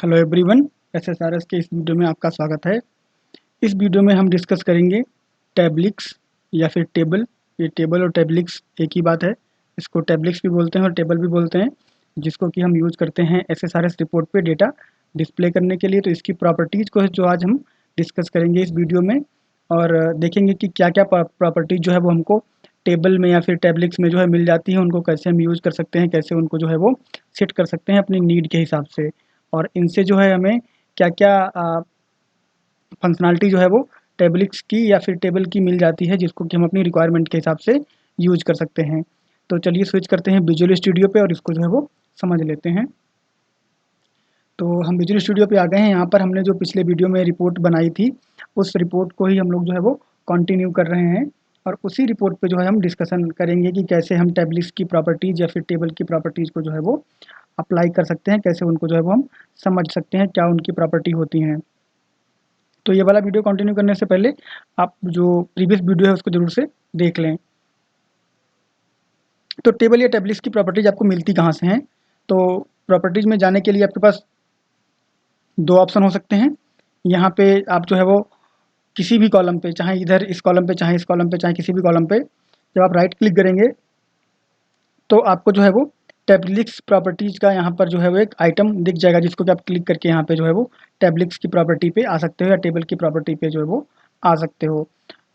Hello everyone, एसएसआरएस के इस video में आपका स्वागत है। इस वीडियो में हम डिस्कस करेंगे टैबलिक्स या फिर टेबल। ये टेबल और टैबलिक्स एक ही बात है। इसको टैबलिक्स भी बोलते हैं और टेबल भी बोलते हैं, जिसको कि हम यूज़ करते हैं एसएसआरएस रिपोर्ट पे डेटा डिस्प्ले करने के लिए। तो इसकी प्रॉपर्टीज़ को है जो आज हम डिस्कस करेंगे इस वीडियो में, और देखेंगे कि क्या क्या प्रॉपर्टीज़ जो है वो हमको टेबल में या फिर टैबलिक्स में जो है मिल जाती है, उनको कैसे हम यूज़ कर सकते हैं, कैसे उनको जो है वो सेट कर सकते हैं अपनी नीड के हिसाब से, और इनसे जो है हमें क्या क्या फंक्शनैलिटी जो है वो टेबलिक्स की या फिर टेबल की मिल जाती है, जिसको कि हम अपनी रिक्वायरमेंट के हिसाब से यूज कर सकते हैं। तो चलिए स्विच करते हैं विजुअल स्टूडियो पे और इसको जो है वो समझ लेते हैं। तो हम विजुअल स्टूडियो पे आ गए हैं। यहाँ पर हमने जो पिछले वीडियो में रिपोर्ट बनाई थी, उस रिपोर्ट को ही हम लोग जो है वो कंटिन्यू कर रहे हैं, और उसी रिपोर्ट पे जो है हम डिस्कशन करेंगे कि कैसे हम टेबलिक्स की प्रॉपर्टीज़ या फिर टेबल की प्रॉपर्टीज़ को जो है वो अप्लाई कर सकते हैं, कैसे उनको जो है वो हम समझ सकते हैं, क्या उनकी प्रॉपर्टी होती हैं। तो ये वाला वीडियो कंटिन्यू करने से पहले आप जो प्रीवियस वीडियो है उसको ज़रूर से देख लें। तो टेबल या टैबलिक्स की प्रॉपर्टीज़ आपको मिलती कहाँ से हैं? तो प्रॉपर्टीज़ में जाने के लिए आपके पास दो ऑप्शन हो सकते हैं। यहाँ पे आप जो है वो किसी भी कॉलम पे, चाहे इधर इस कॉलम पे, चाहे इस कॉलम पे, चाहे किसी भी कॉलम पे, जब आप राइट क्लिक करेंगे तो आपको जो है वो टैबलिक्स प्रॉपर्टीज़ का यहाँ पर जो है वो एक आइटम दिख जाएगा, जिसको कि आप क्लिक करके यहाँ पे जो है वो टैबलिक्स की प्रॉपर्टी पे आ सकते हो या टेबल की प्रॉपर्टी पे जो है वो आ सकते हो।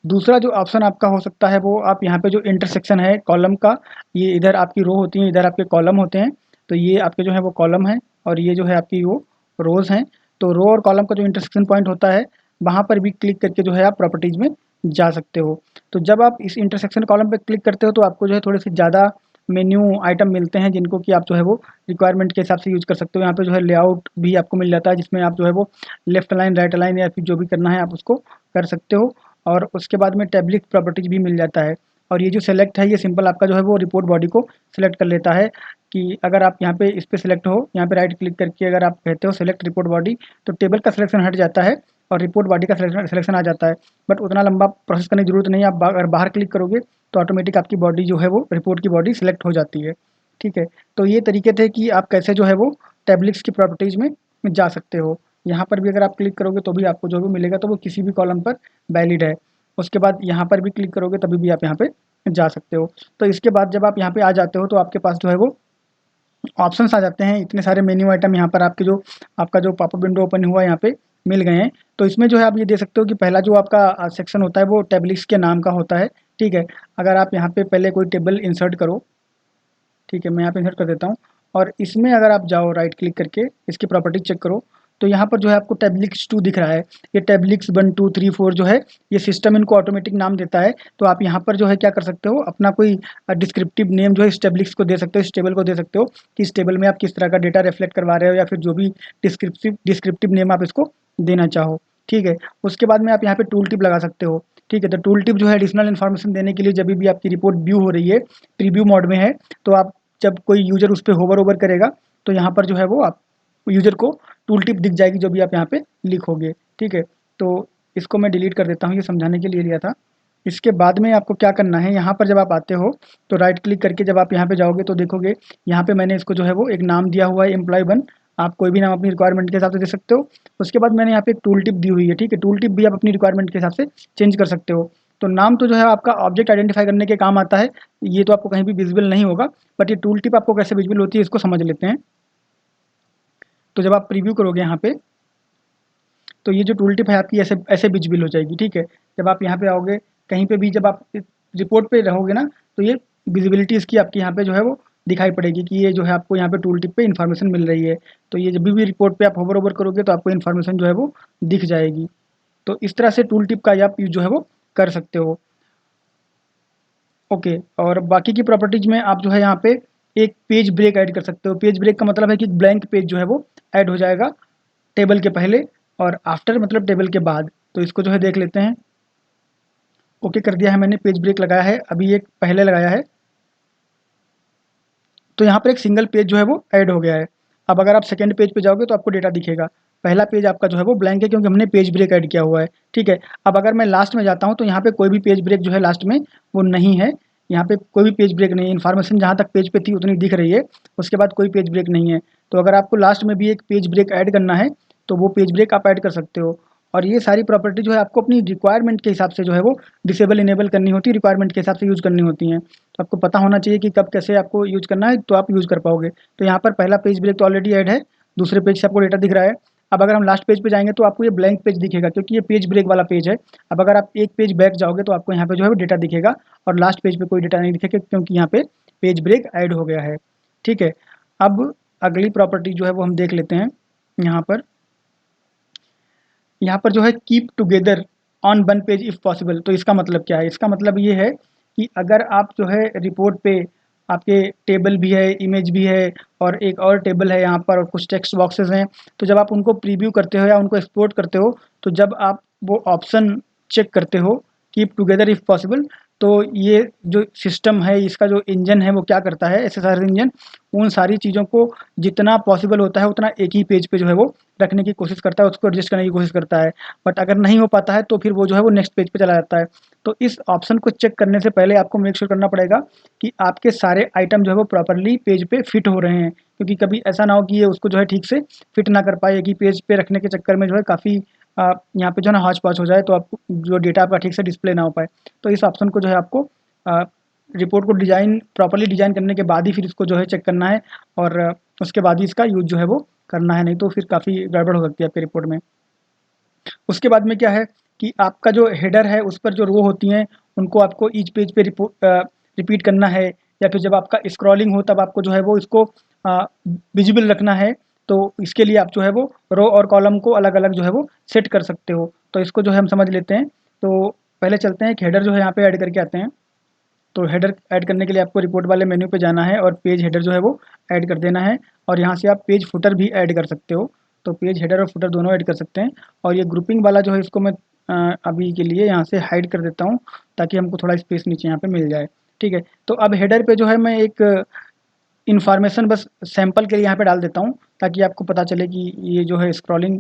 दूसरा जो ऑप्शन आपका हो सकता है वो आप यहाँ पे जो इंटरसेक्शन है कॉलम का, ये इधर आपकी रो होती है, इधर आपके कॉलम होते हैं। तो ये आपके जो है वो कॉलम है और ये जो है आपकी वो रोज़ हैं। तो रो और कॉलम का जो इंटरसेक्शन पॉइंट होता है, वहाँ पर भी क्लिक करके जो है आप प्रॉपर्टीज़ में जा सकते हो। तो जब आप इस इंटरसेक्शन कॉलम पे क्लिक करते हो तो आपको जो है थोड़े से ज़्यादा मेन्यू आइटम मिलते हैं, जिनको कि आप जो है वो रिक्वायरमेंट के हिसाब से यूज़ कर सकते हो। यहाँ पे जो है लेआउट भी आपको मिल जाता है, जिसमें आप जो है वो लेफ्ट लाइन, राइट लाइन या फिर जो भी करना है आप उसको कर सकते हो। और उसके बाद में टैबलिक प्रॉपर्टीज भी मिल जाता है। और ये जो सेलेक्ट है, ये सिंपल आपका जो है वो रिपोर्ट बॉडी को सिलेक्ट कर लेता है, कि अगर आप यहाँ पे इस पे सिलेक्ट हो, यहाँ पे राइट क्लिक करके अगर आप कहते हो सेलेक्ट रिपोर्ट बॉडी, तो टेबल का सिलेक्शन हट जाता है और रिपोर्ट बॉडी का सिलेक्शन आ जाता है। बट उतना लंबा प्रोसेस करने की जरूरत नहीं है। आप अगर बाहर क्लिक करोगे तो ऑटोमेटिक आपकी बॉडी जो है वो रिपोर्ट की बॉडी सिलेक्ट हो जाती है। ठीक है। तो ये तरीके थे कि आप कैसे जो है वो टैबलिक्स की प्रॉपर्टीज़ में जा सकते हो। यहाँ पर भी अगर आप क्लिक करोगे तो भी आपको जो भी मिलेगा तो वो किसी भी कॉलम पर वैलिड है। उसके बाद यहाँ पर भी क्लिक करोगे तभी भी आप यहाँ पे जा सकते हो। तो इसके बाद जब आप यहाँ पे आ जाते हो तो आपके पास जो है वो ऑप्शंस आ जाते हैं। इतने सारे मेन्यू आइटम यहाँ पर आपके जो आपका जो पॉपअप विंडो ओपन हुआ यहाँ पे मिल गए हैं। तो इसमें जो है आप ये दे सकते हो कि पहला जो आपका सेक्शन होता है वो टैबलिक्स के नाम का होता है। ठीक है। अगर आप यहाँ पे पहले कोई टेबल इंसर्ट करो, ठीक है, मैं यहाँ पे इंसर्ट कर देता हूँ, और इसमें अगर आप जाओ राइट क्लिक करके इसकी प्रॉपर्टी चेक करो, तो यहाँ पर जो है आपको टैबलिक्स 2 दिख रहा है। ये टैबलिक्स 1 2 3 4 जो है, ये सिस्टम इनको ऑटोमेटिक नाम देता है। तो आप यहाँ पर जो है क्या कर सकते हो, अपना कोई डिस्क्रिप्टिव नेम जो है इस टैबलिक्स को दे सकते हो, इस टेबल को दे सकते हो, कि इस टेबल में आप किस तरह का डेटा रिफ्लेक्ट करवा रहे हो, या फिर जो भी डिस्क्रिप्टिव नेम आप इसको देना चाहो। ठीक है। उसके बाद में आप यहाँ पे टूल टिप लगा सकते हो। ठीक है। तो टूल टिप जो है एडिशनल इन्फॉर्मेशन देने के लिए, जब भी आपकी रिपोर्ट व्यू हो रही है, प्रीव्यू मोड में है, तो आप जब कोई यूज़र उस पे होवर ओवर करेगा तो यहाँ पर जो है वो आप यूज़र को टूल टिप दिख जाएगी, जो भी आप यहाँ पे लिखोगे। ठीक है। तो इसको मैं डिलीट कर देता हूँ, ये समझाने के लिए लिया था। इसके बाद में आपको क्या करना है, यहाँ पर जब आप आते हो तो राइट क्लिक करके जब आप यहाँ पे जाओगे तो देखोगे यहाँ पे मैंने इसको जो है वो एक नाम दिया हुआ है एम्प्लॉय 1। आप कोई भी नाम अपनी रिक्वायरमेंट के हिसाब से दे सकते हो। उसके बाद मैंने यहाँ पे एक टूल टिप दी हुई है। ठीक है। टूल टिप भी आप अपनी रिक्वायरमेंट के हिसाब से चेंज कर सकते हो। तो नाम तो जो है आपका ऑब्जेक्ट आइडेंटिफाई करने के काम आता है, ये तो आपको कहीं भी विजिबल नहीं होगा, बट ये टूल टिप आपको कैसे विजिबल होती है इसको समझ लेते हैं। तो जब आप प्रीव्यू करोगे यहाँ पे, तो ये जो टूल टिप है आपकी ऐसे ऐसे विजिबल हो जाएगी। ठीक है। जब आप यहाँ पे आओगे, कहीं पे भी जब आप रिपोर्ट पे रहोगे ना, तो ये विजिबिलिटी इसकी आपकी यहाँ पे जो है वो दिखाई पड़ेगी, कि ये जो है आपको यहाँ पे टूल टिप पे इन्फॉर्मेशन मिल रही है। तो ये जब भी रिपोर्ट पे आप होवर ओवर करोगे तो आपको इन्फॉर्मेशन जो है वो दिख जाएगी। तो इस तरह से टूल टिप का आप यूज जो है वो कर सकते हो। ओके। और बाकी की प्रॉपर्टीज में आप जो है यहाँ पे एक पेज ब्रेक ऐड कर सकते हो। पेज ब्रेक का मतलब है कि ब्लैंक पेज जो है वो ऐड हो जाएगा टेबल के पहले, और आफ्टर मतलब टेबल के बाद। तो इसको जो है देख लेते हैं। ओके कर दिया है मैंने, पेज ब्रेक लगाया है, अभी एक पहले लगाया है। तो यहाँ पर एक सिंगल पेज जो है वो ऐड हो गया है। अब अगर आप सेकंड पेज पे जाओगे तो आपको डेटा दिखेगा। पहला पेज आपका जो है वो ब्लैंक है, क्योंकि हमने पेज ब्रेक ऐड किया हुआ है। ठीक है। अब अगर मैं लास्ट में जाता हूँ तो यहाँ पे कोई भी पेज ब्रेक जो है लास्ट में वो नहीं है। यहाँ पे कोई भी पेज ब्रेक नहीं है, इन्फॉर्मेशन जहाँ तक पेज पे थी उतनी दिख रही है, उसके बाद कोई पेज ब्रेक नहीं है। तो अगर आपको लास्ट में भी एक पेज ब्रेक ऐड करना है तो वो पेज ब्रेक आप ऐड कर सकते हो। और ये सारी प्रॉपर्टी जो है आपको अपनी रिक्वायरमेंट के हिसाब से जो है वो डिसेबल इनेबल करनी होती है, रिक्वायरमेंट के हिसाब से यूज़ करनी होती हैं। तो आपको पता होना चाहिए कि कब कैसे आपको यूज़ करना है, तो आप यूज़ कर पाओगे। तो यहाँ पर पहला पेज ब्रेक तो ऑलरेडी ऐड है, दूसरे पेज से आपको डेटा दिख रहा है। अब अगर हम लास्ट पेज पे जाएंगे तो आपको ये ब्लैंक पेज दिखेगा, क्योंकि ये पेज ब्रेक वाला पेज है। अब अगर आप एक पेज बैक जाओगे तो आपको यहाँ पे जो है वो डेटा दिखेगा, और लास्ट पेज पे कोई डेटा नहीं दिखेगा, क्योंकि यहाँ पे पेज ब्रेक ऐड हो गया है। ठीक है, अब अगली प्रॉपर्टी जो है वो हम देख लेते हैं। यहाँ पर जो है keep together on one page if possible. तो इसका मतलब क्या है? इसका मतलब ये है कि अगर आप जो है रिपोर्ट पे आपके टेबल भी है, इमेज भी है, और एक और टेबल है यहाँ पर, और कुछ टेक्स्ट बॉक्सेस हैं, तो जब आप उनको प्रीव्यू करते हो या उनको एक्सपोर्ट करते हो, तो जब आप वो ऑप्शन चेक करते हो कीप टुगेदर इफ़ पॉसिबल, तो ये जो सिस्टम है, इसका जो इंजन है वो क्या करता है, एसएसआर इंजन उन सारी चीज़ों को जितना पॉसिबल होता है उतना एक ही पेज पे जो है वो रखने की कोशिश करता है, उसको एडजस्ट करने की कोशिश करता है। बट अगर नहीं हो पाता है तो फिर वो जो है वो नेक्स्ट पेज पे चला जाता है। तो इस ऑप्शन को चेक करने से पहले आपको मेक श्योर करना पड़ेगा कि आपके सारे आइटम जो है वो प्रॉपर्ली पेज पे फिट हो रहे हैं, क्योंकि कभी ऐसा ना हो कि ये उसको जो है ठीक से फिट ना कर पाए, एक ही पेज पे रखने के चक्कर में जो है काफ़ी यहाँ पे जो है ना हौच पौच हो जाए, तो आपको जो डेटा आपका ठीक से डिस्प्ले ना हो पाए। तो इस ऑप्शन को जो है आपको रिपोर्ट को डिज़ाइन प्रॉपर्ली डिज़ाइन करने के बाद ही फिर इसको जो है चेक करना है, और उसके बाद ही इसका यूज़ जो है वो करना है, नहीं तो फिर काफ़ी गड़बड़ हो सकती है आपके रिपोर्ट में। उसके बाद में क्या है कि आपका जो हेडर है उस पर जो रो होती हैं उनको आपको ईच पेज पे रिपीट करना है, या फिर जब आपका स्क्रॉलिंग हो तब आपको जो है वो इसको विजिबल रखना है। तो इसके लिए आप जो है वो रो और कॉलम को अलग अलग जो है वो सेट कर सकते हो। तो इसको जो है हम समझ लेते हैं। तो पहले चलते हैं कि हेडर जो है यहाँ पे ऐड करके आते हैं। तो हेडर ऐड करने के लिए आपको रिपोर्ट वाले मेन्यू पे जाना है और पेज हेडर जो है वो ऐड कर देना है, और यहाँ से आप पेज फुटर भी ऐड कर सकते हो। तो पेज हेडर और फुटर दोनों ऐड कर सकते हैं। और ये ग्रुपिंग वाला जो है इसको मैं अभी के लिए यहाँ से हाइड कर देता हूँ, ताकि हमको थोड़ा स्पेस नीचे यहाँ पे मिल जाए। ठीक है, तो अब हेडर पे जो है मैं एक इन्फॉर्मेशन बस सैंपल के लिए यहाँ पे डाल देता हूँ, ताकि आपको पता चले कि ये जो है स्क्रॉलिंग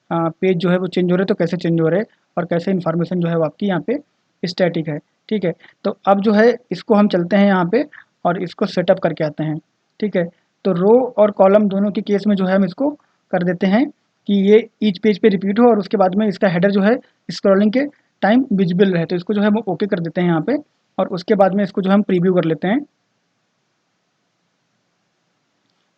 पेज जो है वो चेंज हो रहे हैं तो कैसे चेंज हो रहे हैं, और कैसे इन्फॉर्मेशन जो है वो आपकी यहाँ पे स्टैटिक है। ठीक है, तो अब जो है इसको हम चलते हैं यहाँ पे और इसको सेटअप करके आते हैं। ठीक है, तो रो और कॉलम दोनों के केस में जो है हम इसको कर देते हैं कि ये ईच पेज पे रिपीट हो, और उसके बाद में इसका हेडर जो है स्क्रॉलिंग के टाइम विजिबल रहे। तो इसको जो है वो ओके कर देते हैं यहाँ पे, और उसके बाद में इसको जो हम प्रीव्यू कर लेते हैं।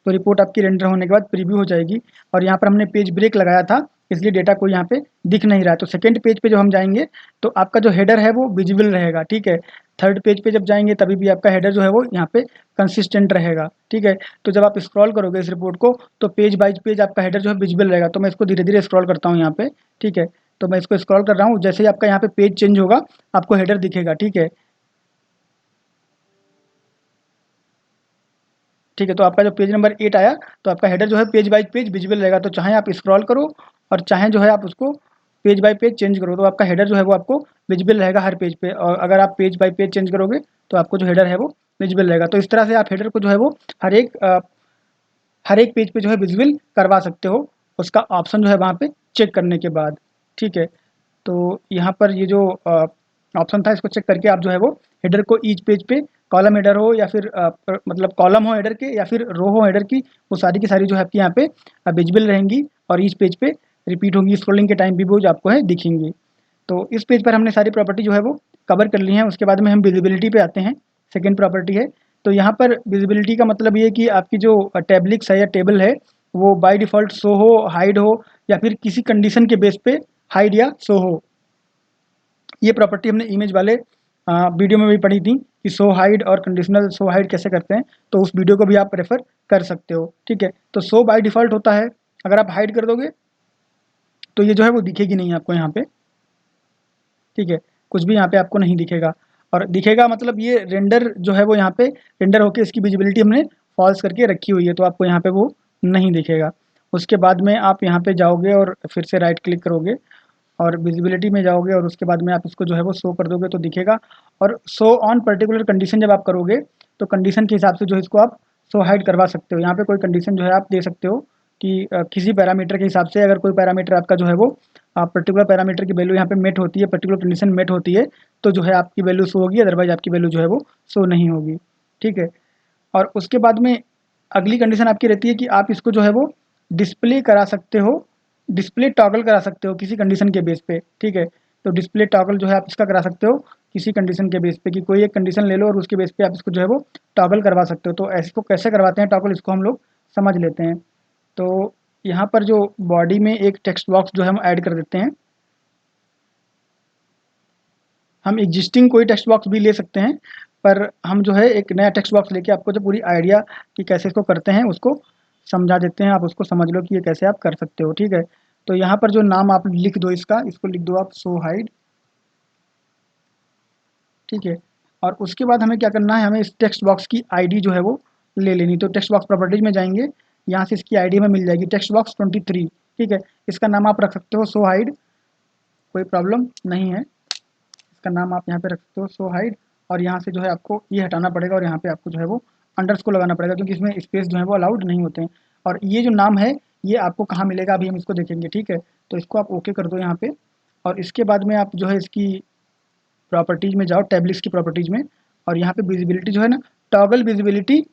तो रिपोर्ट आपकी रेंडर होने के बाद प्रीव्यू हो जाएगी, और यहाँ पर हमने पेज ब्रेक लगाया था, इसलिए डेटा कोई यहाँ पे दिख नहीं रहा है। तो सेकंड पेज पे जब हम जाएंगे तो आपका जो हेडर है वो विजिबल रहेगा। ठीक है, थर्ड पेज पे जब जाएंगे तभी भी आपका हेडर जो है वो यहाँ पे कंसिस्टेंट रहेगा। ठीक है, तो जब आप स्क्रॉल करोगे इस रिपोर्ट को तो पेज बाई पेज आपका हेडर जो है विजिबल रहेगा। तो मैं इसको धीरे धीरे स्क्रॉल करता हूँ यहाँ पे। ठीक है, तो मैं इसको स्क्रॉल कर रहा हूँ, जैसे ही आपका यहाँ पे पेज चेंज होगा आपको हेडर दिखेगा। ठीक है, ठीक है, तो आपका जो पेज नंबर 8 आया तो आपका हेडर जो है पेज बाय पेज विजिबल रहेगा। तो चाहे आप स्क्रॉल करो और चाहे जो है आप उसको पेज बाय पेज चेंज करो, तो आपका हेडर जो है वो आपको विजिबल रहेगा हर पेज पे। और अगर आप पेज बाय पेज चेंज करोगे तो आपको जो हेडर है वो विजिबल रहेगा। तो इस तरह से आप हेडर को जो है वो हर एक पेज पे जो है विजिबल करवा सकते हो, उसका ऑप्शन जो है वहाँ पे चेक करने के बाद। ठीक है, तो यहाँ पर ये जो ऑप्शन था इसको चेक करके आप जो है वो हेडर को ईच पेज पे कॉलम हेडर हो या फिर मतलब कॉलम हो हेडर के या फिर रो हो हेडर की, वो सारी की सारी जो है आपकी यहाँ पे विजिबल रहेंगी और ईच पेज पे रिपीट होंगी, स्क्रॉलिंग के टाइम भी वो जो आपको है दिखेंगी। तो इस पेज पर हमने सारी प्रॉपर्टी जो है वो कवर कर ली है। उसके बाद में हम विजिबिलिटी पे आते हैं, सेकेंड प्रॉपर्टी है। तो यहाँ पर विजिबिलिटी का मतलब ये है कि आपकी जो टैब्लिक्स है या टेबल है वो बाय डिफ़ॉल्ट शो हो, हाइड हो, या फिर किसी कंडीशन के बेस पे हाइड या शो हो। ये प्रॉपर्टी हमने इमेज वाले वीडियो में भी पढ़ी थी कि शो हाइड और कंडीशनल शो हाइड कैसे करते हैं, तो उस वीडियो को भी आप रेफर कर सकते हो। ठीक है, तो शो बाय डिफ़ॉल्ट होता है, अगर आप हाइड कर दोगे तो ये जो है वो दिखेगी नहीं आपको यहाँ पे। ठीक है, कुछ भी यहाँ पे आपको नहीं दिखेगा, और दिखेगा मतलब ये रेंडर जो है वो यहाँ पे रेंडर होके इसकी विजिबिलिटी हमने फॉल्स करके रखी हुई है, तो आपको यहाँ पे वो नहीं दिखेगा। उसके बाद में आप यहाँ पे जाओगे और फिर से राइट क्लिक करोगे और विजिबिलिटी में जाओगे, और उसके बाद में आप इसको जो है वो शो कर दोगे तो दिखेगा। और शो ऑन पर्टिकुलर कंडीशन जब आप करोगे तो कंडीशन के हिसाब से जो है इसको आप शो हाइड करवा सकते हो। यहाँ पे कोई कंडीशन जो है आप दे सकते हो कि किसी पैरामीटर के हिसाब से, अगर कोई पैरामीटर आपका जो है वो पर्टिकुलर पैरामीटर की वैल्यू यहाँ पे मेट होती है, पर्टिकुलर कंडीशन मेट होती है, तो जो है आपकी वैल्यू शो होगी, अदरवाइज आपकी वैल्यू जो है वो शो नहीं होगी। ठीक है, और उसके बाद में अगली कंडीशन आपकी रहती है कि आप इसको जो है वो डिस्प्ले करा सकते हो, डिस्प्ले टॉगल करा सकते हो किसी कंडीशन के बेस पे। ठीक है, तो डिस्प्ले टॉगल जो है आप इसका करा सकते हो किसी कंडीशन के बेस पे, कि कोई एक कंडीशन ले लो और उसके बेस पे आप इसको जो है वो टॉगल करवा सकते हो। तो इसको कैसे करवाते हैं टॉगल, इसको हम लोग समझ लेते हैं। तो यहाँ पर जो बॉडी में एक टेक्स्ट बॉक्स जो है हम ऐड कर देते हैं, हम एग्जिस्टिंग कोई टेक्स्ट बॉक्स भी ले सकते हैं, पर हम जो है एक नया टेक्स्ट बॉक्स लेके आपको जो पूरी आइडिया कि कैसे इसको करते हैं उसको समझा देते हैं, आप उसको समझ लो कि ये कैसे आप कर सकते हो। ठीक है, तो यहाँ पर जो नाम आप लिख दो इसका, इसको लिख दो आप शो हाइड। ठीक है, और उसके बाद हमें क्या करना है, हमें इस टेक्स्ट बॉक्स की आईडी जो है वो ले लेनी। तो टेक्स्ट बॉक्स प्रॉपर्टीज में जाएंगे, यहाँ से इसकी आईडी हमें मिल जाएगी टेक्स्ट बॉक्स 23। ठीक है, इसका नाम आप रख सकते हो शो हाइड, कोई प्रॉब्लम नहीं है, इसका नाम आप यहाँ पे रख सकते हो शो हाइड। और यहाँ से जो है आपको ये हटाना पड़ेगा और यहाँ पे आपको जो है वो अंडर्स को लगाना पड़ेगा, क्योंकि इसमें स्पेस जो है वो अलाउड नहीं होते हैं। और ये जो नाम है ये आपको कहाँ मिलेगा अभी हम इसको देखेंगे। ठीक है, तो इसको आप ओके कर दो यहाँ पे, और इसके बाद में आप जो है इसकी प्रॉपर्टीज में जाओ, टैब्लिक्स की प्रॉपर्टीज में, और यहाँ पे विजिबिलिटी जो है ना, toggle visibility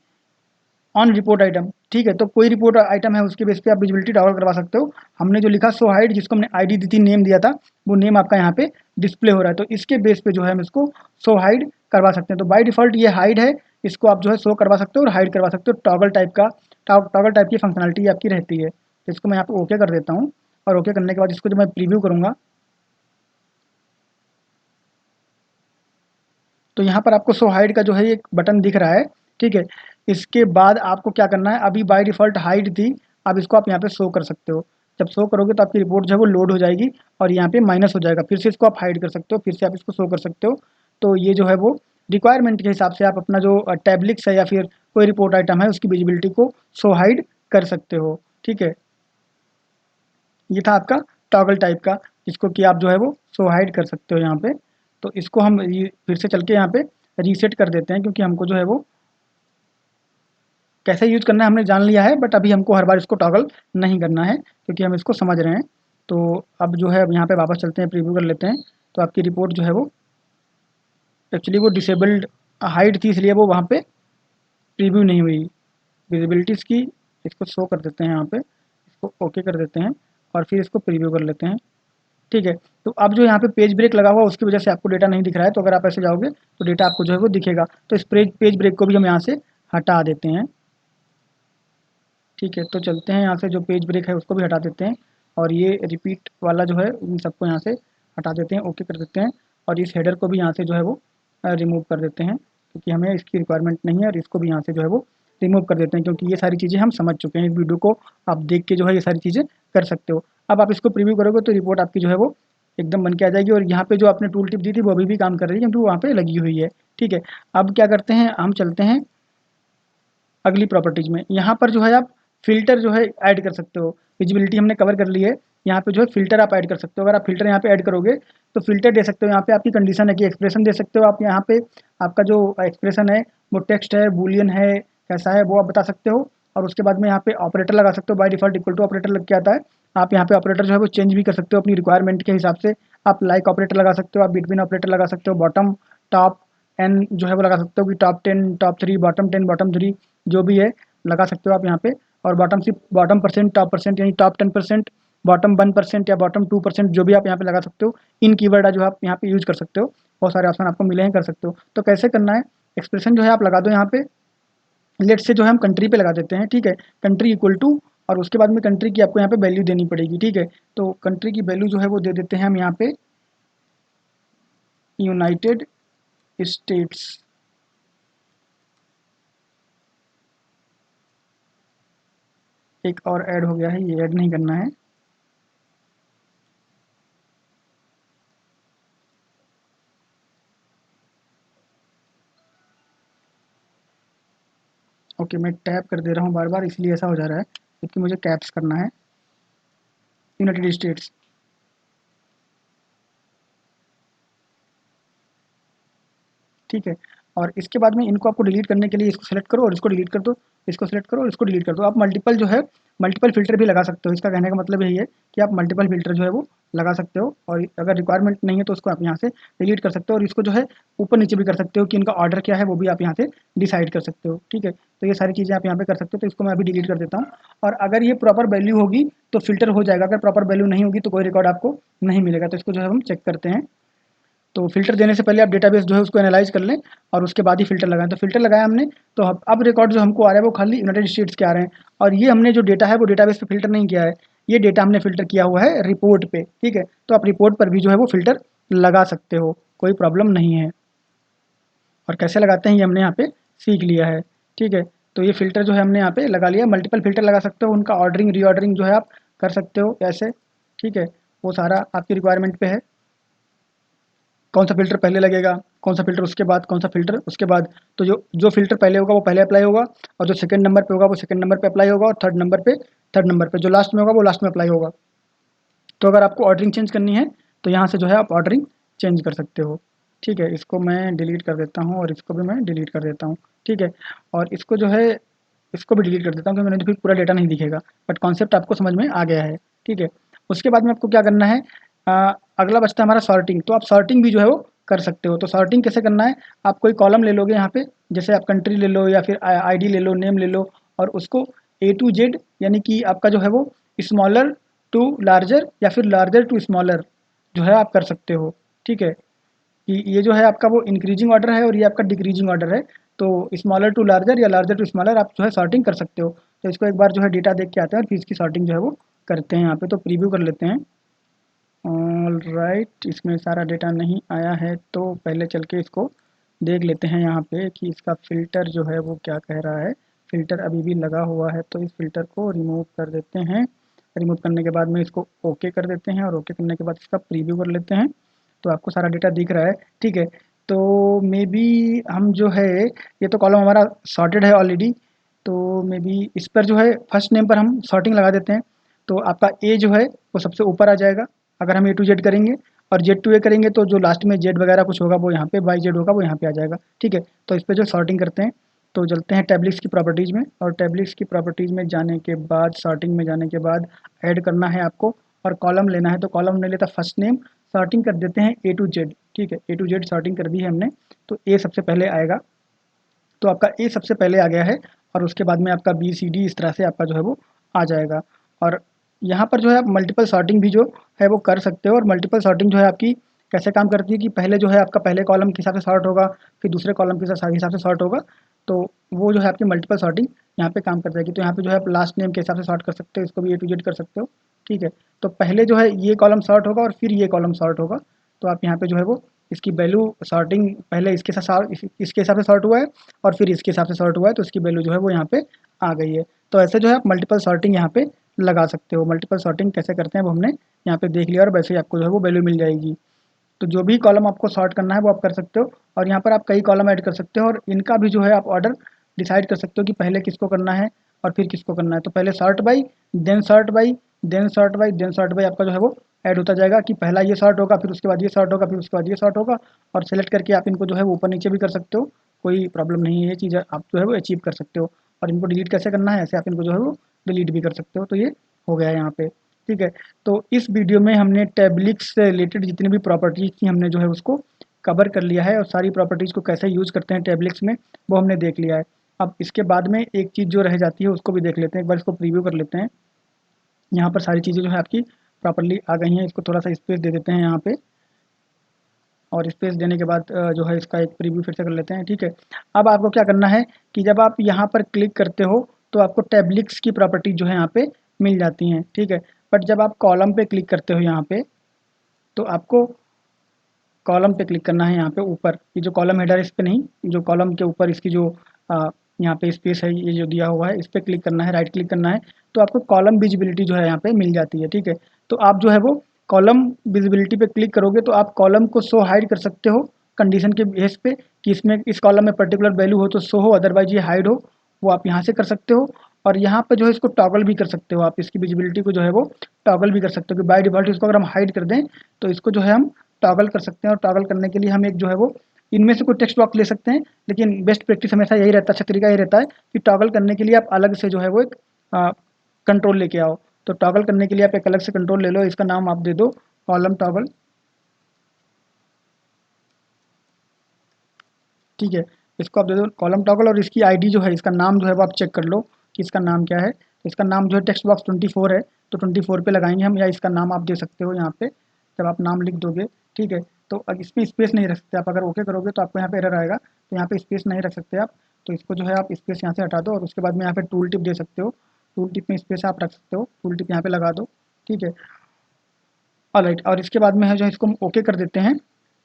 on report item. ठीक है, तो कोई रिपोर्ट आइटम है उसके बेस पे आप विजिबिलिटी टॉगल करवा सकते हो। हमने जो लिखा सो हाइड, जिसको हमने आईडी दी थी, नेम दिया था, वो नेम आपका यहाँ पे डिस्प्ले हो रहा है, तो इसके बेस पे जो है हम इसको सो हाइड करवा सकते हैं। तो बाय डिफॉल्ट ये हाइड है, इसको आप जो है शो करवा सकते हो और हाइड करवा सकते हो। टॉगल टाइप का, टॉगल टाइप की फंक्शनलिटी आपकी रहती है। तो इसको मैं यहाँ पे ओके कर देता हूँ, और ओके करने के बाद इसको जब मैं प्रीव्यू करूँगा तो यहाँ पर आपको शो हाइड का जो है एक बटन दिख रहा है। ठीक है, इसके बाद आपको क्या करना है, अभी बाय डिफ़ॉल्ट हाइड थी, अब इसको आप यहाँ पे शो कर सकते हो। जब शो करोगे तो आपकी रिपोर्ट जो है वो लोड हो जाएगी और यहाँ पे माइनस हो जाएगा, फिर से इसको आप हाइड कर सकते हो, फिर से आप इसको शो कर सकते हो। तो ये जो है वो रिक्वायरमेंट के हिसाब से आप अपना जो टैब्लिक्स है या फिर कोई रिपोर्ट आइटम है उसकी विजिबिलिटी को शो हाइड कर सकते हो। ठीक है, ये था आपका टॉगल टाइप का, जिसको कि आप जो है वो शो हाइड कर सकते हो यहाँ पे। तो इसको हम फिर से चल के यहाँ पे रीसेट कर देते हैं, क्योंकि हमको जो है वो कैसे यूज़ करना है हमने जान लिया है, बट अभी हमको हर बार इसको टॉगल नहीं करना है, क्योंकि हम इसको समझ रहे हैं। तो अब जो है अब यहाँ पे वापस चलते हैं, प्रीव्यू कर लेते हैं। तो आपकी रिपोर्ट जो है वो एक्चुअली वो डिसेबल्ड हाइड थी, इसलिए वो वहाँ पे प्रीव्यू नहीं हुई विजिबिलिटीज़ की। इसको शो कर देते हैं यहाँ पे, इसको ओके कर देते हैं और फिर इसको प्रीव्यू कर लेते हैं। ठीक है, तो अब जो यहाँ पे पेज ब्रेक लगा हुआ है उसकी वजह से आपको डेटा नहीं दिख रहा है, तो अगर आप ऐसे जाओगे तो डेटा आपको जो है वो दिखेगा। तो इस पेज ब्रेक को भी हम यहाँ से हटा देते हैं। ठीक है, तो चलते हैं यहाँ से, जो पेज ब्रेक है उसको भी हटा देते हैं, और ये रिपीट वाला जो है इन सबको यहाँ से हटा देते हैं, ओके कर देते हैं। और इस हेडर को भी यहाँ से जो है वो रिमूव कर देते हैं, क्योंकि हमें इसकी रिक्वायरमेंट नहीं है, और इसको भी यहाँ से जो है वो रिमूव कर देते हैं, क्योंकि ये सारी चीज़ें हम समझ चुके हैं। इस वीडियो को आप देख के जो है ये सारी चीज़ें कर सकते हो। अब आप इसको प्रीव्यू करोगे तो रिपोर्ट आपकी जो है वो एकदम बन के आ जाएगी, और यहाँ पे जो आपने टूल टिप दी थी वो अभी भी काम कर रही है, क्योंकि वो वहाँ पे लगी हुई है। ठीक है, अब क्या करते हैं, हम चलते हैं अगली प्रॉपर्टीज में। यहाँ पर जो है आप फ़िल्टर जो है ऐड कर सकते हो। विजिबिलिटी हमने कवर कर ली है, यहाँ पे जो है फ़िल्टर आप ऐड कर सकते हो। अगर आप फ़िल्टर यहाँ पे ऐड करोगे तो फ़िल्टर दे सकते हो, यहाँ पे आपकी कंडीशन है कि एक्सप्रेशन दे सकते हो आप। यहाँ पे आपका जो एक्सप्रेशन है वो टेक्स्ट है, बूलियन है, कैसा है वो आप बता सकते हो। और उसके बाद में यहाँ पे ऑपरेटर लगा सकते हो, by default equal to operator लग के आता है। आप यहाँ पे ऑपरेटर जो है वो चेंज भी कर सकते हो अपनी रिक्वायरमेंट के हिसाब से। आप लाइक ऑपरेटर लगा सकते हो, आप बिटवीन ऑपरेटर लगा सकते हो, बॉटम टॉप एन जो है वो लगा सकते हो कि टॉप 10 टॉप 3 बॉटम 10 बॉटम 3 जो भी है लगा सकते हो आप यहाँ पे। और बॉटम सिर्फ बॉटम परसेंट टॉप परसेंट, यानी टॉप 10%, बॉटम 1% या बॉटम 2%, जो भी आप यहाँ पे लगा सकते हो। इन कीवर्ड है जो आप यहाँ पे यूज़ कर सकते हो, बहुत सारे ऑप्शन आपको मिले हैं, कर सकते हो। तो कैसे करना है, एक्सप्रेशन जो है आप लगा दो यहाँ पे। लेट से जो है हम कंट्री पे लगा देते हैं। ठीक है, कंट्री इक्वल टू, और उसके बाद में कंट्री की आपको यहाँ पे वैल्यू देनी पड़ेगी। ठीक है, तो कंट्री की वैल्यू जो है वो दे देते हैं हम यहाँ पे यूनाइटेड स्टेट्स। एक और ऐड हो गया है, ये ऐड नहीं करना है। ओके, मैं टैप कर दे रहा हूँ बार बार, इसलिए ऐसा हो जा रहा है, क्योंकि मुझे कैप्स करना है। United states. ठीक है, और इसके बाद में इनको आपको डिलीट करने के लिए इसको सेलेक्ट करो और इसको डिलीट कर दो, इसको सेलेक्ट करो और इसको डिलीट कर दो। आप मल्टीपल जो है मल्टीपल फ़िल्टर भी लगा सकते हो। इसका कहने का मतलब यही है कि आप मल्टीपल फ़िल्टर जो है वो लगा सकते हो, और अगर रिक्वायरमेंट नहीं है तो उसको आप यहाँ से डिलीट कर सकते हो, और इसको जो है ऊपर नीचे भी कर सकते हो कि इनका ऑर्डर क्या है वो भी आप यहाँ से डिसाइड कर सकते हो। ठीक है, तो ये सारी चीज़ें आप यहाँ पे कर सकते हो। तो इसको मैं अभी डिलीट कर देता हूँ, और अगर ये प्रॉपर वैल्यू होगी तो फ़िल्टर हो जाएगा, अगर प्रॉपर वैल्यू नहीं होगी तो कोई रिकॉर्ड आपको नहीं मिलेगा। तो इसको जो है हम चेक करते हैं। तो फ़िल्टर देने से पहले आप डेटाबेस जो है उसको एनालाइज़ कर लें और उसके बाद ही फ़िल्टर लगाएँ। तो फ़िल्टर लगाया हमने, तो अब रिकॉर्ड जो हमको आ रहा है वो खाली यूनाइटेड स्टेट्स के आ रहे हैं, और ये हमने जो डेटा है वो डेटाबेस पे फ़िल्टर नहीं किया है, ये डेटा हमने फ़िल्टर किया हुआ है रिपोर्ट पे। ठीक है, तो आप रिपोर्ट पर भी जो है वो फ़िल्टर लगा सकते हो, कोई प्रॉब्लम नहीं है। और कैसे लगाते हैं ये हमने यहाँ पे सीख लिया है। ठीक है, तो ये फ़िल्टर जो है हमने यहाँ पे लगा लिया। मल्टीपल फ़िल्टर लगा सकते हो, उनका ऑर्डरिंग रीऑर्डरिंग जो है आप कर सकते हो ऐसे। ठीक है, वो सारा आपकी रिक्वायरमेंट पे है, कौन सा फ़िल्टर पहले लगेगा, कौन सा फ़िल्टर उसके बाद, कौन सा फ़िल्टर उसके बाद। तो जो जो फ़िल्टर पहले होगा वो पहले अप्लाई होगा, और जो सेकंड नंबर पे होगा वो सेकंड नंबर पे अप्लाई होगा, और थर्ड नंबर पे जो लास्ट में होगा वो लास्ट में अप्लाई होगा। तो अगर आपको ऑर्डरिंग चेंज करनी है तो यहाँ से जो है आप ऑर्डरिंग चेंज कर सकते हो। ठीक है, इसको मैं डिलीट कर देता हूँ और इसको भी मैं डिलीट कर देता हूँ। ठीक है, और इसको जो है इसको भी डिलीट कर देता हूँ क्योंकि मैंने तो फिर पूरा डेटा नहीं दिखेगा, बट कॉन्सेप्ट आपको समझ में आ गया है। ठीक है, उसके बाद में आपको क्या करना है, अगला बचता है हमारा सॉर्टिंग। तो आप सॉर्टिंग भी जो है वो कर सकते हो। तो सॉर्टिंग कैसे करना है, आप कोई कॉलम ले लोगे यहाँ पे, जैसे आप कंट्री ले लो या फिर आईडी ले लो, नेम ले लो, और उसको ए टू जेड, यानी कि आपका जो है वो स्मॉलर टू लार्जर या फिर लार्जर टू स्मॉलर जो है आप कर सकते हो। ठीक है, कि ये जो है आपका वो इंक्रीजिंग ऑर्डर है और ये आपका डिक्रीजिंग ऑर्डर है। तो स्मॉलर टू लार्जर या लार्जर टू स्मॉलर आप जो है सॉर्टिंग कर सकते हो। तो इसको एक बार जो है डेटा देख के आते हैं और फिर इसकी सॉर्टिंग जो है वो करते हैं। यहाँ पे तो प्रीव्यू कर लेते हैं। ऑल राइट, इसमें सारा डेटा नहीं आया है, तो पहले चल के इसको देख लेते हैं यहाँ पे कि इसका फ़िल्टर जो है वो क्या कह रहा है। फ़िल्टर अभी भी लगा हुआ है, तो इस फ़िल्टर को रिमूव कर देते हैं। रिमूव करने के बाद में इसको ओके कर देते हैं, और ओके करने के बाद इसका प्रीव्यू कर लेते हैं। तो आपको सारा डेटा दिख रहा है। ठीक है, तो मे बी हम जो है, ये तो कॉलम हमारा सॉर्टेड है ऑलरेडी, तो मे बी इस पर जो है फर्स्ट नेम पर हम सॉर्टिंग लगा देते हैं। तो आपका ए जो है वो सबसे ऊपर आ जाएगा अगर हम ए टू जेड करेंगे, और जेड टू ए करेंगे तो जो लास्ट में जेड वगैरह कुछ होगा वो यहाँ पे, वाई जेड होगा वो यहाँ पे आ जाएगा। ठीक है, तो इस पर जो सॉर्टिंग करते हैं, तो चलते हैं टैब्लिक्स की प्रॉपर्टीज़ में, और टैब्लिक्स की प्रॉपर्टीज़ में जाने के बाद, सॉर्टिंग में जाने के बाद ऐड करना है आपको, और कॉलम लेना है। तो कॉलम ने लेता फर्स्ट नेम, सॉर्टिंग कर देते हैं ए टू जेड। ठीक है, ए टू जेड सॉर्टिंग कर दी है हमने, तो ए सबसे पहले आएगा। तो आपका ए सबसे पहले आ गया है, और उसके बाद में आपका बी सी डी इस तरह से आपका जो है वो आ जाएगा। और यहाँ पर जो है आप मल्टीपल सॉर्टिंग भी जो है वो कर सकते हो। और मल्टीपल सॉर्टिंग जो है आपकी कैसे काम करती है कि पहले जो है आपका पहले कॉलम के हिसाब से सॉर्ट होगा, फिर दूसरे कॉलम के हिसाब से सॉर्ट होगा। तो वो जो है आपकी मल्टीपल सॉर्टिंग यहाँ पे काम कर जाएगी। तो यहाँ पे जो है आप लास्ट नेम के हिसाब से सॉर्ट कर सकते हो, इसको भी ए टू जेड कर सकते हो। ठीक है, तो पहले जो है ये कॉलम सॉर्ट होगा और फिर ये कॉलम सॉर्ट होगा। तो आप यहाँ पे जो है वो इसकी वैल्यू सॉर्टिंग पहले इसके साथ इसके हिसाब से सॉर्ट हुआ है, और फिर इसके हिसाब से सॉर्ट हुआ है, तो इसकी वैल्यू जो है वो यहाँ पे आ गई है। तो ऐसे जो है आप मल्टीपल सॉर्टिंग यहाँ पे लगा सकते हो। मल्टीपल सॉर्टिंग कैसे करते हैं वो हमने यहाँ पे देख लिया, और वैसे ही आपको जो है वो वैल्यू मिल जाएगी। तो जो भी कॉलम आपको सॉर्ट करना है वो आप कर सकते हो, और यहाँ पर आप कई कॉलम ऐड कर सकते हो, और इनका भी जो है आप ऑर्डर डिसाइड कर सकते हो कि पहले किसको करना है और फिर किसको करना है। तो पहले sort by, then sort by, then sort by, then sort by आपका जो है वो ऐड होता जाएगा कि पहला ये सॉर्ट होगा, फिर उसके बाद ये सॉर्ट होगा, फिर उसके बाद ये सॉर्ट होगा। और सेलेक्ट करके आप इनको जो है वो ऊपर नीचे भी कर सकते हो, कोई प्रॉब्लम नहीं है। ये चीज़ आप जो है वो अचीव कर सकते हो। और इनको डिलीट कैसे करना है, ऐसे आप इनको जो है वो डिलीट भी कर सकते हो। तो ये हो गया है यहाँ पे। ठीक है, तो इस वीडियो में हमने टैब्लिक्स से रिलेटेड जितनी भी प्रॉपर्टीज़ थी हमने जो है उसको कवर कर लिया है, और सारी प्रॉपर्टीज़ को कैसे यूज़ करते हैं टैब्लिक्स में वो हमने देख लिया है। अब इसके बाद में एक चीज़ जो रह जाती है उसको भी देख लेते हैं, एक बार इसको प्रीव्यू कर लेते हैं। यहाँ पर सारी चीज़ें जो है आपकी प्रॉपर्ली आ गई हैं। इसको थोड़ा सा स्पेस दे देते हैं यहाँ पे, और स्पेस देने के बाद जो है इसका एक प्रीव्यू फिर से कर लेते हैं। ठीक है, अब आपको क्या करना है कि जब आप यहाँ पर क्लिक करते हो तो आपको टैब्लिक्स की प्रॉपर्टी जो है यहाँ पे मिल जाती हैं। ठीक है, बट जब आप कॉलम पे क्लिक करते हो यहाँ पे, तो आपको कॉलम पे क्लिक करना है यहाँ पे ऊपर, ये जो कॉलम हेडर है इस पे नहीं, जो कॉलम के ऊपर इसकी जो यहाँ पे स्पेस है ये जो दिया हुआ है इस पे क्लिक करना है, राइट क्लिक करना है। तो आपको कॉलम विजिबिलिटी जो है यहाँ पे मिल जाती है। ठीक है, तो आप जो है वो कॉलम विजिबिलिटी पे क्लिक करोगे तो आप कॉलम को शो हाइड कर सकते हो कंडीशन के बेस पे, कि इसमें इस कॉलम में पर्टिकुलर वैल्यू हो तो शो हो, अदरवाइज ये हाइड हो, वो आप यहाँ से कर सकते हो। और यहाँ पे जो है इसको टॉगल भी कर सकते हो, आप इसकी विजिबिलिटी को जो है वो टॉगल भी कर सकते हो कि बाय डिफ़ॉल्ट इसको अगर हम हाइड कर दें तो इसको जो है हम टॉगल कर सकते हैं। और टॉगल करने के लिए हम एक जो है वो इनमें से कोई टेक्स्ट बॉक्स ले सकते हैं, लेकिन बेस्ट प्रैक्टिस हमेशा यही रहता है, अच्छा तरीका यही रहता है कि टॉगल करने के लिए आप अलग से जो है वो एक कंट्रोल लेके आओ। तो टॉगल करने के लिए आप एक अलग से कंट्रोल ले लो, इसका नाम आप दे दो कॉलम टॉगल। ठीक है, इसको आप दे दो कॉलम टॉगल, और इसकी आईडी जो है, इसका नाम जो है वो आप चेक कर लो कि इसका नाम क्या है। तो इसका नाम जो है टेक्स्ट बॉक्स 24 है, तो 24 पे लगाएंगे हम, या इसका नाम आप दे सकते हो यहाँ पे जब आप नाम लिख दोगे। ठीक है, तो अब इसमें स्पेस नहीं रख सकते आप, अगर ओके करोगे तो आपको यहाँ पे एरर आएगा, तो यहाँ पे स्पेस नहीं रख सकते आप। तो इसको जो है आप स्पेस यहाँ से हटा दो, और उसके बाद में यहाँ पे टूल टिप दे सकते हो, टूल टिप में स्पेस आप रख सकते हो, टूल टिप यहाँ पे लगा दो। ठीक है, ऑलराइट, और इसके बाद में है जो इसको हम ओके कर देते हैं।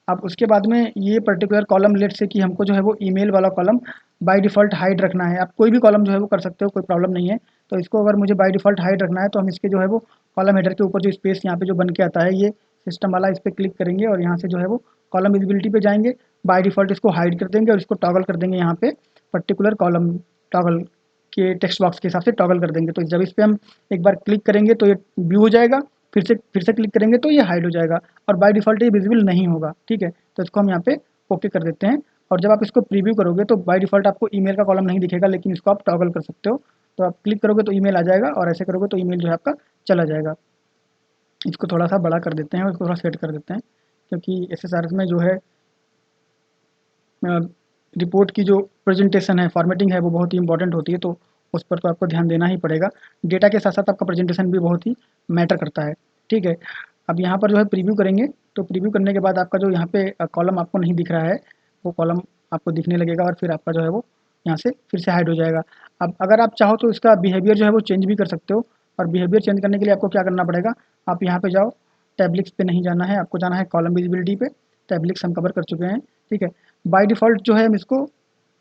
अब उसके बाद में ये पर्टिकुलर कॉलम, लेट से कि हमको जो है वो ईमेल वाला कॉलम बाय डिफ़ॉल्ट हाइड रखना है। आप कोई भी कॉलम जो है वो कर सकते हो, कोई प्रॉब्लम नहीं है। तो इसको अगर मुझे बाय डिफ़ॉल्ट हाइड रखना है, तो हम इसके जो है वो कॉलम हेडर के ऊपर जो स्पेस यहाँ पे जो बन के आता है, ये सिस्टम वाला, इस पर क्लिक करेंगे और यहाँ से जो है वो कॉलम विजिबिलिटी पे जाएंगे, बाय डिफ़ॉल्ट इसको हाइड कर देंगे और इसको टॉगल कर देंगे यहाँ पे पर्टिकुलर कॉलम टॉगल के टेक्स्ट बॉक्स के हिसाब से टॉगल कर देंगे। तो जब इस पे हम एक बार क्लिक करेंगे तो ये व्यू हो जाएगा, फिर से क्लिक करेंगे तो ये हाइड हो जाएगा, और बाय डिफ़ॉल्ट ये विजिबल नहीं होगा। ठीक है, तो इसको हम यहाँ पे ओके कर देते हैं। और जब आप इसको प्रीव्यू करोगे तो बाय डिफ़ॉल्ट आपको ईमेल का कॉलम नहीं दिखेगा, लेकिन इसको आप टॉगल कर सकते हो। तो आप क्लिक करोगे तो ईमेल आ जाएगा, और ऐसे करोगे तो ईमेल जो है आपका चला जाएगा। इसको थोड़ा-सा बड़ा कर देते हैं और इसको थोड़ा सेट कर देते हैं, क्योंकि एसएसआरएस में जो है रिपोर्ट की जो प्रेजेंटेशन है, फॉर्मेटिंग है, वो बहुत ही इंपॉर्टेंट होती है, तो उस पर तो आपको ध्यान देना ही पड़ेगा। डेटा के साथ-साथ आपका प्रेजेंटेशन भी बहुत ही मैटर करता है। ठीक है, अब यहाँ पर जो है प्रीव्यू करेंगे, तो प्रीव्यू करने के बाद आपका जो यहाँ पे कॉलम आपको नहीं दिख रहा है, वो कॉलम आपको दिखने लगेगा, और फिर आपका जो है वो यहाँ से फिर से हाइड हो जाएगा। अब अगर आप चाहो तो इसका बिहेवियर जो है वो चेंज भी कर सकते हो, और बिहेवियर चेंज करने के लिए आपको क्या करना पड़ेगा, आप यहाँ पे जाओ, टैबलिक्स पे नहीं जाना है, आपको जाना है कॉलम विजिबिलिटी पे। टैबलिक्स हम कवर कर चुके हैं। ठीक है, बाय डिफ़ॉल्ट जो है हम इसको,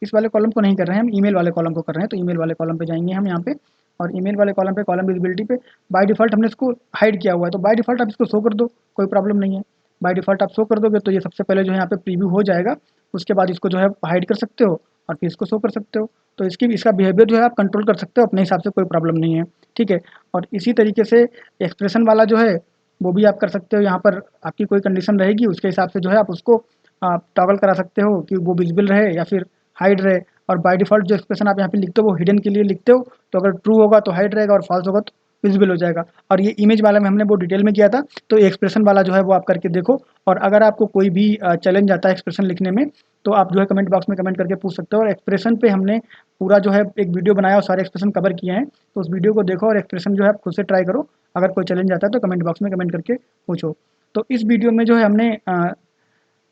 इस वाले कॉलम को नहीं कर रहे हैं, हम ईमेल वाले कॉलम को कर रहे हैं। तो ईमेल वाले कॉलम पे जाएँगे हम यहाँ पे, और ईमेल वाले कॉलम पे कॉलम विजिबिलिटी पे बाय डिफ़ॉल्ट हमने इसको हाइड किया हुआ है, तो बाय डिफ़ॉल्ट आप इसको शो कर दो, कोई प्रॉब्लम नहीं है। बाय डिफ़ॉल्ट आप शो कर दोगे तो ये सबसे पहले जो है यहाँ पे प्रीव्यू हो जाएगा, उसके बाद इसको जो है हाइड कर सकते हो और फिर इसको शो कर सकते हो। तो इसका बिहेवियर जो है आप कंट्रोल कर सकते हो अपने हिसाब से, कोई प्रॉब्लम नहीं है। ठीक है, और इसी तरीके से एक्सप्रेशन वाला जो है वो भी आप कर सकते हो। यहाँ पर आपकी कोई कंडीशन रहेगी, उसके हिसाब से जो है आप उसको आप टॉगल करा सकते हो कि वो विजिबल रहे या फिर हाइड रहे। और बाय डिफ़ॉल्ट जो एक्सप्रेशन आप यहाँ पे लिखते हो वो हिडन के लिए लिखते हो, तो अगर ट्रू होगा तो हाइड रहेगा और फॉल्स होगा तो विजिबल हो जाएगा। और ये इमेज वाला में हमने वो डिटेल में किया था, तो एक्सप्रेशन वाला जो है वो आप करके देखो। और अगर आपको कोई भी चैलेंज आता है एक्सप्रेशन लिखने में, तो आप जो है कमेंट बॉक्स में कमेंट करके पूछ सकते हो। और एक्सप्रेशन पे हमने पूरा जो है एक वीडियो बनाया और सारे एक्सप्रेशन कवर किए हैं, तो उस वीडियो को देखो और एक्सप्रेशन जो है आप खुद से ट्राई करो। अगर कोई चैलेंज आता है तो कमेंट बॉक्स में कमेंट करके पूछो। तो इस वीडियो में जो है हमने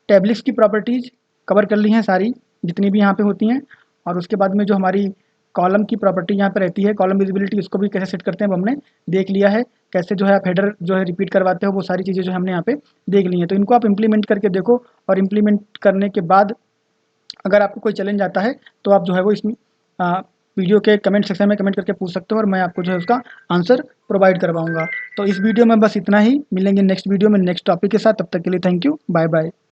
टैबलिक्स की प्रॉपर्टीज़ कवर कर ली हैं सारी, जितनी भी यहाँ पे होती हैं। और उसके बाद में जो हमारी कॉलम की प्रॉपर्टी यहाँ पे रहती है, कॉलम विजिबिलिटी, उसको भी कैसे सेट करते हैं वो हमने देख लिया है। कैसे जो है आप हेडर जो है रिपीट करवाते हो, वो सारी चीज़ें जो हमने यहाँ पे देख ली हैं। तो इनको आप इम्प्लीमेंट करके देखो, और इम्प्लीमेंट करने के बाद अगर आपको कोई चैलेंज आता है तो आप जो है वो इसमें वीडियो के कमेंट सेक्शन में कमेंट करके पूछ सकते हो, और मैं आपको जो है उसका आंसर प्रोवाइड करवाऊँगा। तो इस वीडियो में बस इतना ही, मिलेंगे नेक्स्ट वीडियो में नेक्स्ट टॉपिक के साथ। तब तक के लिए थैंक यू, बाय बाय।